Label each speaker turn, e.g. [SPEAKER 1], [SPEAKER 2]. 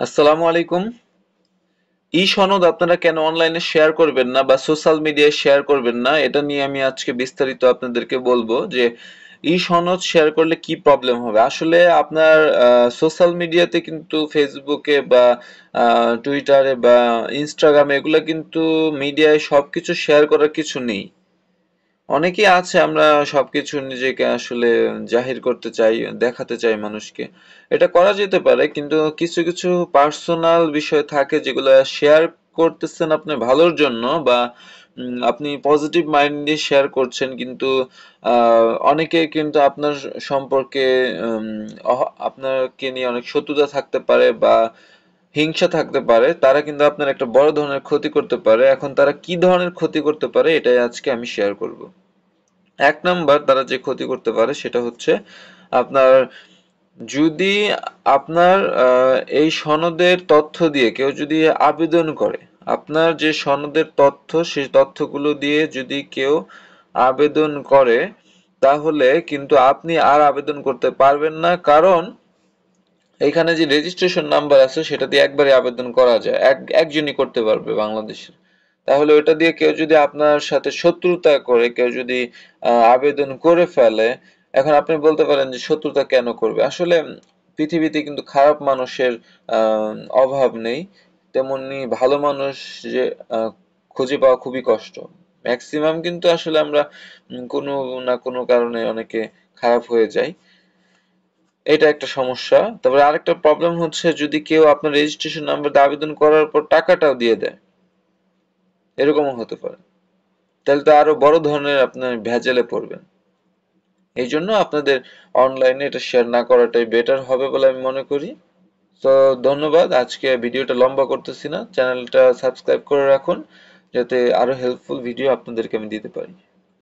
[SPEAKER 1] আসসালামু আলাইকুম। ই সনদ আপনারা কেন অনলাইনে শেয়ার করবেন না বা সোশ্যাল মিডিয়ায় শেয়ার করবেন না এটা নিয়ে আমি আজকে বিস্তারিত আপনাদেরকে বলবো যে ই সনদ শেয়ার করলে কি প্রবলেম হবে। আসলে আপনার সোশ্যাল মিডিয়াতে কিন্তু ফেসবুকে বা টুইটারে বা ইনস্টাগ্রামে এগুলো কিন্তু মিডিয়ায় সবকিছু শেয়ার করার কিছু নেই। অনেকেই আছে আমরা সবকিছু নিজেকে আসলে জাহির করতে চাই, দেখাতে চাই মানুষকে। এটা করা যেতে পারে কিন্তু কিছু কিছু পার্সোনাল বিষয় থাকে যেগুলো শেয়ার করতেছেন আপনি ভালোর জন্য বা আপনি পজিটিভ মাইন্ড দিয়ে শেয়ার করছেন কিন্তু অনেকে কিন্তু আপনার সম্পর্কে আপনাকে নিয়ে অনেক শত্রুতা থাকতে পারে বা হিংসা থাকতে পারে, তারা কিন্তু আপনার একটা বড় ধরনের ক্ষতি করতে পারে। এখন তারা কি ধরনের ক্ষতি করতে পারে এটাই আজকে আমি শেয়ার করব। এক নাম্বার তারা যে ক্ষতি করতে পারে সেটা হচ্ছে আপনার যদি আপনার এই সনদের তথ্য দিয়ে কেউ যদি আবেদন করে, আপনার যে সনদের তথ্য সেই তথ্যগুলো দিয়ে যদি কেউ আবেদন করে তাহলে কিন্তু আপনি আর আবেদন করতে পারবেন না, কারণ এখানে যে রেজিস্ট্রেশন নাম্বার আছে সেটা দিয়ে একবারে আবেদন করা যায়, একজনই করতে পারবে বাংলাদেশে। তাহলে ওটা দিয়ে কেউ যদি আপনার সাথে শত্রুতা করে কেউ যদি আবেদন করে ফেলে, এখন আপনি বলতে পারেন যে শত্রুতা কেন করবে। আসলে পৃথিবীতে কিন্তু খারাপ মানুষের আহ, অভাব নেই, তেমনি ভালো মানুষ যে খুঁজে পাওয়া খুবই কষ্ট। ম্যাক্সিমাম কিন্তু আসলে আমরা কোনো না কোনো কারণে অনেকে খারাপ হয়ে যায়। এটা একটা সমস্যা। তারপরে আরেকটা প্রবলেম হচ্ছে যদি কেউ আপনার রেজিস্ট্রেশন নাম্বার দিয়ে আবেদন করার পর টাকাটাও দিয়ে দেয়, এরকমও হতে পারে। তাহলে তো আরো বড় ধরনের আপনার ভেজালে পড়বেন। এই জন্য আপনাদের অনলাইনে এটা শেয়ার না করাটাই বেটার হবে বলে আমি মনে করি। তো ধন্যবাদ, আজকে ভিডিওটা লম্বা করতেছি না, চ্যানেলটা সাবস্ক্রাইব করে রাখুন যাতে আরো হেল্পফুল ভিডিও আপনাদেরকে আমি দিতে পারি।